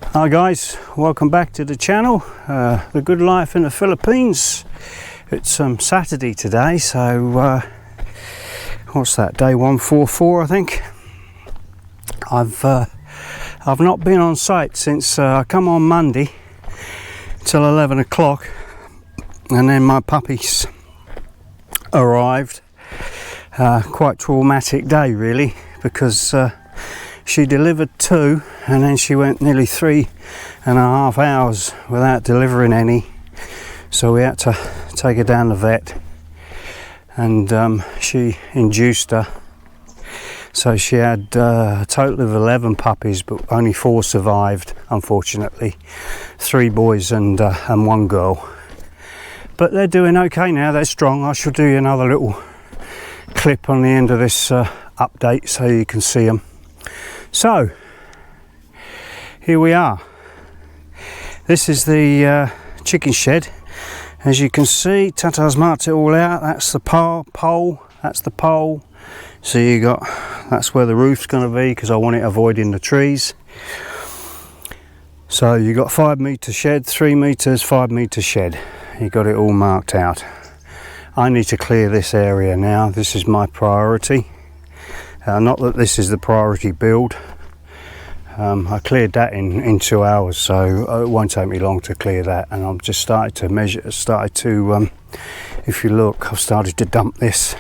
Hi guys, welcome back to the channel. The good life in the Philippines. It's Saturday today, so what's that, day 144 I think. I've not been on site since I come on Monday till 11 o'clock, and then my puppies arrived. Quite traumatic day really, because she delivered 2 and then she went nearly 3.5 hours without delivering any, so we had to take her down the vet, and she induced her, so she had a total of 11 puppies, but only 4 survived, unfortunately. 3 boys and 1 girl, but they're doing okay now, they're strong. I shall do you another little clip on the end of this update so you can see them. So here we are. This is the chicken shed. As you can see, Tata's marked it all out. That's the pole, that's the pole. So that's where the roof's going to be, because I want it avoiding the trees. So you got 5 metre shed, 3 metres, 5 metre shed. You got it all marked out. I need to clear this area now. This is my priority. Not that this is the priority build. I cleared that in 2 hours, so it won't take me long to clear that. And I've just started to measure, if you look, I've started to dump this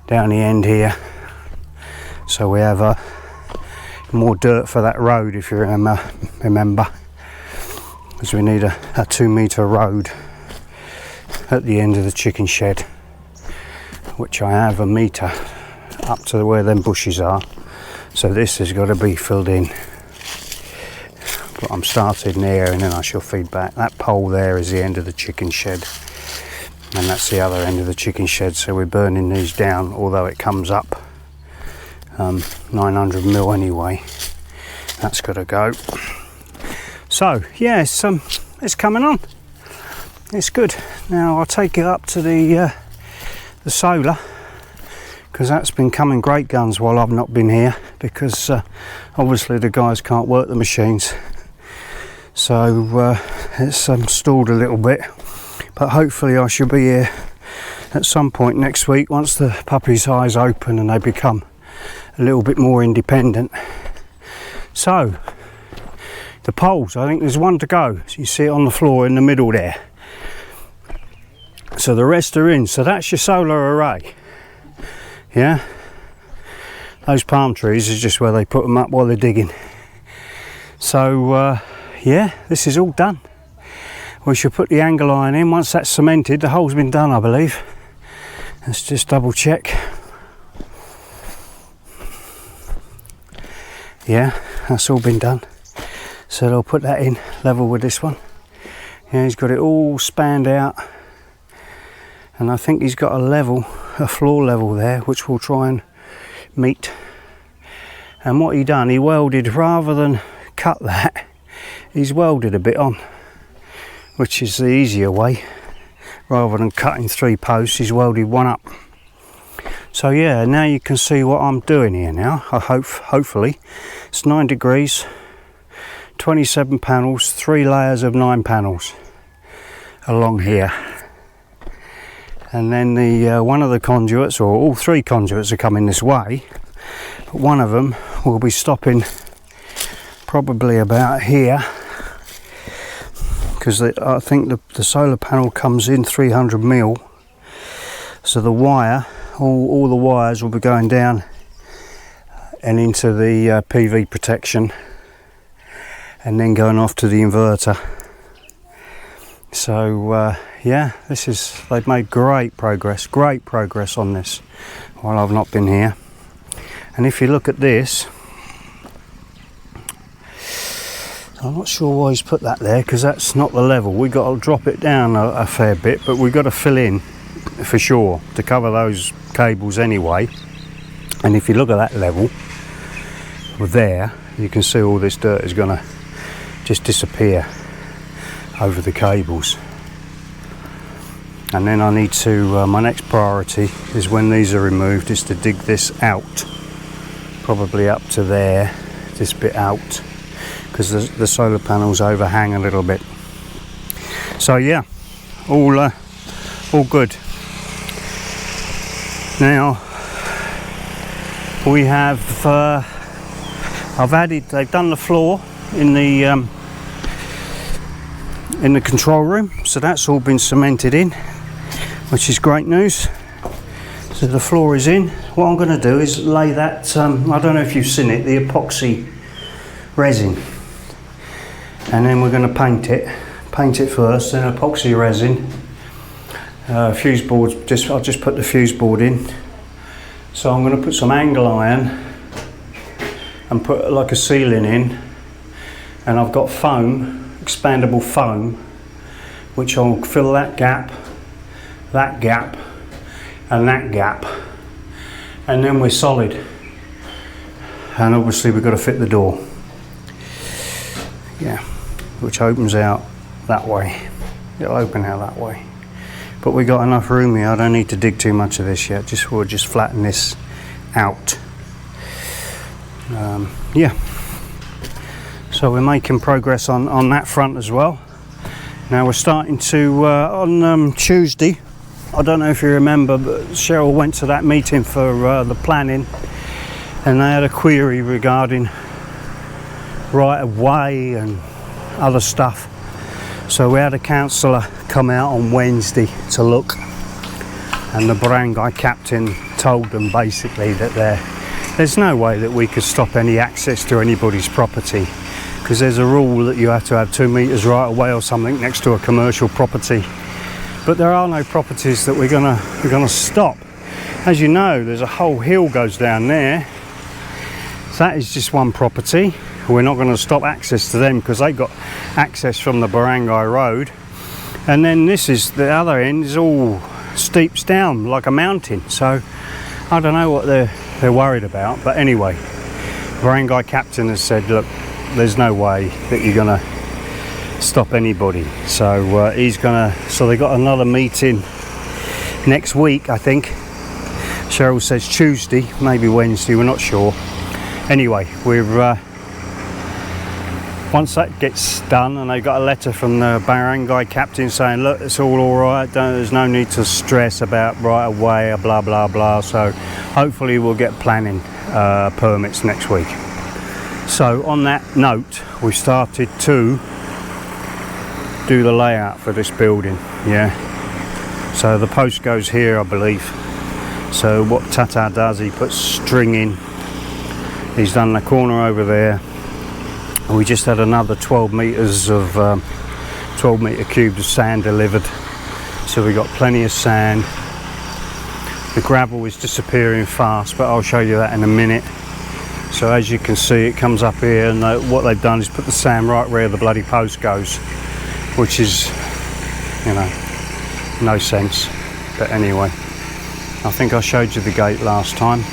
down the end here, so we have more dirt for that road, if you remember, because we need a 2 metre road at the end of the chicken shed, which I have 1 metre up to where them bushes are, so this has got to be filled in. But I'm starting there, and then I shall feed back. That pole there is the end of the chicken shed, and that's the other end of the chicken shed, so we're burning these down, although it comes up 900 mil anyway. That's got to go. So yeah, it's coming on, it's good. Now I'll take it up to the solar, because that's been coming great guns while I've not been here, because obviously the guys can't work the machines, so it's stalled a little bit, but hopefully I should be here at some point next week once the puppies' eyes open and they become a little bit more independent. So the poles, I think there's 1 to go, so you see it on the floor in the middle there, so the rest are in. So that's your solar array. Yeah, those palm trees is just where they put them up while they're digging. So yeah, this is all done. We should put the angle iron in once that's cemented. The hole's been done, I believe. Let's just double check. Yeah, that's all been done. So they'll put that in level with this one. Yeah, he's got it all spanned out, and I think he's got a floor level there, which we'll try and meet. And what he done, he welded, rather than cut that, he's welded a bit on, which is the easier way. Rather than cutting 3 posts, he's welded 1 up. So yeah, now you can see what I'm doing here now. I hopefully it's 9 degrees, 27 panels, 3 layers of 9 panels along here. And then the one of the conduits, or all 3 conduits, are coming this way, but one of them will be stopping probably about here, because I think the solar panel comes in 300 mil, so the wire, all the wires will be going down and into the PV protection, and then going off to the inverter. So yeah, they've made great progress on this while I've not been here. And if you look at this, I'm not sure why he's put that there, because that's not the level. We've got to drop it down a fair bit, but we've got to fill in for sure to cover those cables anyway. And if you look at that level there, you can see all this dirt is going to just disappear over the cables. And then I need to, my next priority is, when these are removed, is to dig this out, probably up to there, this bit out, because the solar panels overhang a little bit. So yeah, all good. Now we have they've done the floor in the control room, so that's all been cemented in, which is great news. So the floor is in. What I'm going to do is lay that, I don't know if you've seen it, the epoxy resin, and then we're going to paint it first, then epoxy resin, fuse boards. I'll just put the fuse board in. So I'm going to put some angle iron and put like a ceiling in, and I've got foam, expandable foam, which I'll fill that gap, and that gap, and then we're solid. And obviously we've got to fit the door, yeah, which opens out that way. It'll open out that way, but we got enough room here. I don't need to dig too much of this yet. We'll just flatten this out. Yeah, so we're making progress on that front as well. Now we're starting to on Tuesday, I don't know if you remember, but Cheryl went to that meeting for the planning, and they had a query regarding right of way and other stuff. So we had a councillor come out on Wednesday to look, and the barangay captain told them basically that there's no way that we could stop any access to anybody's property, because there's a rule that you have to have 2 meters right of way or something next to a commercial property. But there are no properties that we're gonna stop. As you know, there's a whole hill goes down there. That is just one property. We're not going to stop access to them because they got access from the barangay road. And then this is the other end, is all steeps down like a mountain. So I don't know what they're worried about. But anyway, barangay captain has said, look, there's no way that you're gonna stop anybody. So so they got another meeting next week, I think. Cheryl says Tuesday, maybe Wednesday, we're not sure. Anyway, once that gets done, and they got a letter from the barangay captain saying, look, it's all right, there's no need to stress about right of way, blah blah blah. So hopefully we'll get planning permits next week. So on that note, we started to do the layout for this building. Yeah, so the post goes here, I believe. So what Tata does, he puts string in. He's done the corner over there. We just had another 12 meters of 12 meter cubes of sand delivered, so we got plenty of sand. The gravel is disappearing fast, but I'll show you that in a minute. So as you can see, it comes up here, and what they've done is put the sand right where the bloody post goes, which is, you know, no sense. But anyway, I think I showed you the gate last time.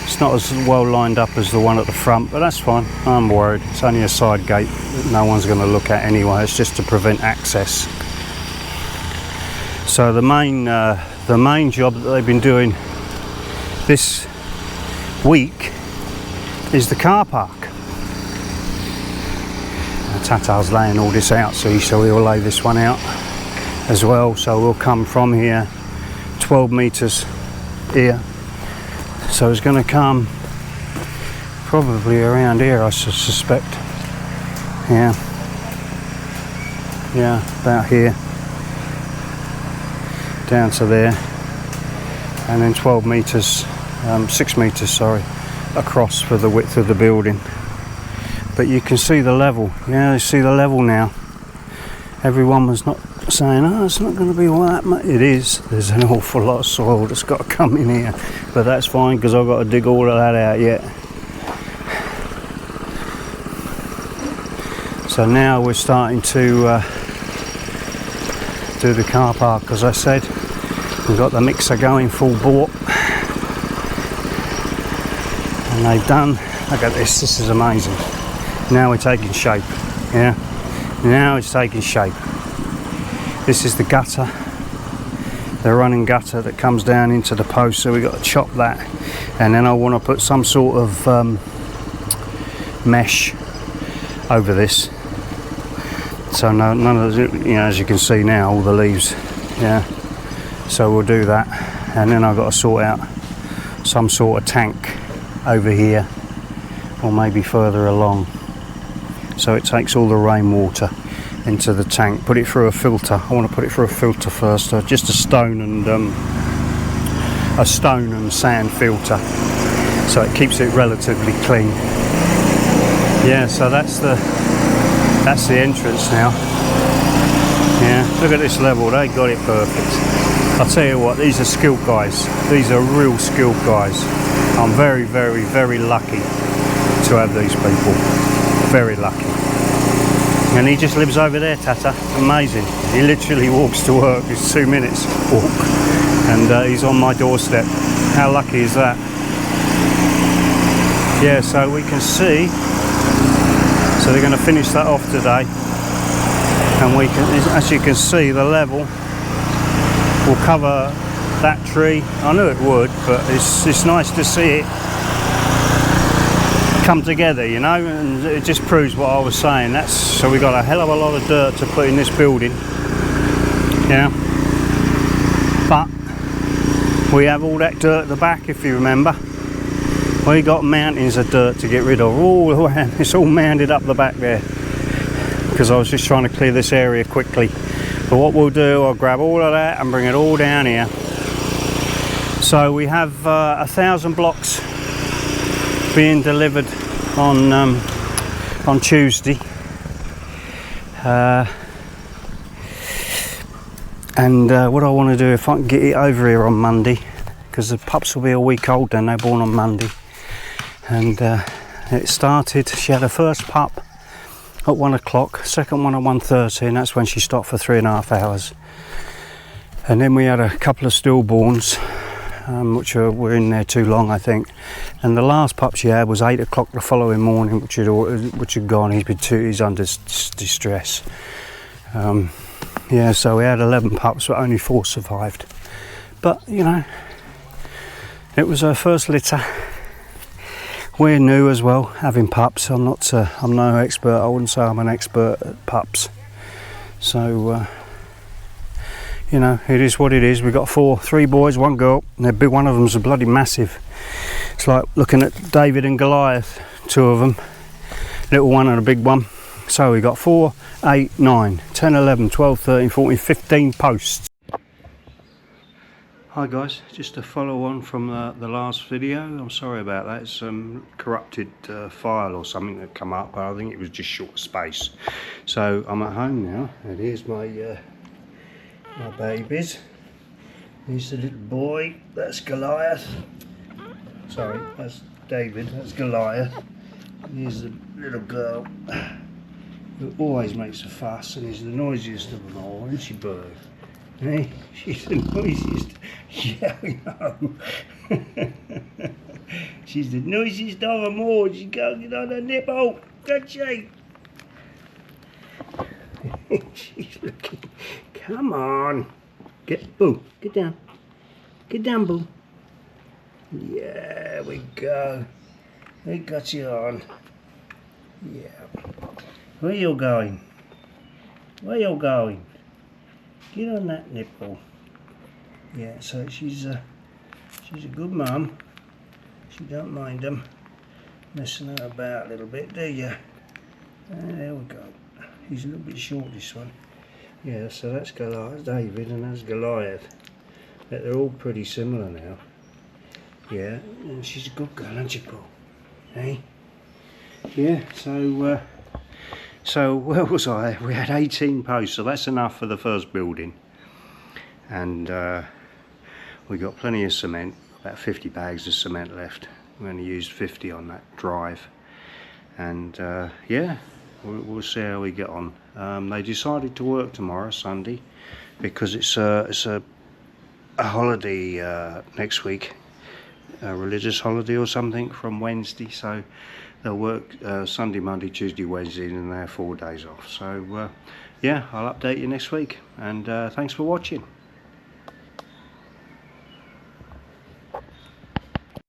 It's not as well lined up as the one at the front, but that's fine. I'm worried. It's only a side gate that no one's going to look at anyway. It's just to prevent access. So the main job that they've been doing this week is the car park. Tata's laying all this out, so he'll lay this one out as well. So we'll come from here 12 meters here. So it's going to come probably around here, I suspect. Yeah, about here, down to there, and then 12 meters, 6 meters, sorry, across for the width of the building. But you can see the level. Yeah, you see the level now. Everyone was not saying, oh, it's not going to be all that much. It is. There's an awful lot of soil that's got to come in here, but that's fine because I've got to dig all of that out yet. So now we're starting to do the car park. As I said, we've got the mixer going full bore, and they've done, look at this is amazing. Now we're taking shape. Yeah, now it's taking shape. This is the gutter, the running gutter that comes down into the post, so we've got to chop that, and then I want to put some sort of mesh over this. So none of the, you know, as you can see now, all the leaves, yeah. So we'll do that, and then I've got to sort out some sort of tank over here, or maybe further along. So it takes all the rainwater into the tank, put it through a filter. I want to put it through a filter first, just a stone and sand filter, so it keeps it relatively clean. Yeah, so that's the entrance now. Yeah, look at this level, they got it perfect. I'll tell you what, these are skilled guys. These are real skilled guys. I'm very, very, very lucky to have these people. Very lucky. And he just lives over there, Tata. Amazing. He literally walks to work. It's 2 minutes walk. And he's on my doorstep. How lucky is that? Yeah, so we can see. So they're going to finish that off today. And we can, as you can see, the level will cover that tree. I knew it would, but it's nice to see it come together, you know, and it just proves what I was saying. So we got a hell of a lot of dirt to put in this building, yeah, but we have all that dirt at the back, if you remember. We got mountains of dirt to get rid of all around. It's all mounded up the back there because I was just trying to clear this area quickly. But what we'll do, I'll grab all of that and bring it all down here. So we have 1,000 blocks being delivered on Tuesday, and what I want to do, if I can get it over here on Monday, because the pups will be a week old then, they're born on Monday, and it started, she had her first pup at 1 o'clock, second one at 1:30, and that's when she stopped for 3.5 hours, and then we had a couple of stillborns, which were in there too long, I think, and the last pup she had was 8 o'clock the following morning, which had gone. He's under distress. Yeah, so we had 11 pups, but only 4 survived. But you know, it was her first litter. We're new as well, having pups. I'm no expert. I wouldn't say I'm an expert at pups. So. You know, it is what it is. We've got 3 boys, 1 girl, and one of them's a bloody massive. It's like looking at David and Goliath, 2 of them, little one and a big one. So we've got 4, 8, 9, 10, 11, 12, 13, 14, 15 posts. Hi guys, just to follow on from the last video. I'm sorry about that. It's some corrupted file or something that come up, but I think it was just short space. So I'm at home now, and here's my babies. Here's the little boy, that's Goliath. Sorry, that's David, that's Goliath. Here's the little girl who always makes a fuss and is the noisiest of them all, isn't she, Bird? Hey, she's the noisiest. Yeah, we know. She's the noisiest of them all. She's going on her nipple, doesn't she? She's looking. Come on. Boo. Get down. Get down, Boo. Yeah, we go. We got you on. Yeah. Where you going? Where you going? Get on that nipple. Yeah, so she's a good mum. She don't mind them messing her about a little bit, do you? There we go. He's a little bit short, this one. Yeah, so that's Goliath, David, and that's Goliath. But they're all pretty similar now. Yeah, and she's a good girl, aren't you, Paul? Hey? Yeah, so where was I? We had 18 posts, so that's enough for the first building. And we got plenty of cement, about 50 bags of cement left. We only used 50 on that drive. And yeah, we'll see how we get on. They decided to work tomorrow, Sunday, because it's a holiday next week, a religious holiday or something from Wednesday. So they'll work Sunday, Monday, Tuesday, Wednesday, and they have 4 days off. So yeah, I'll update you next week. And thanks for watching.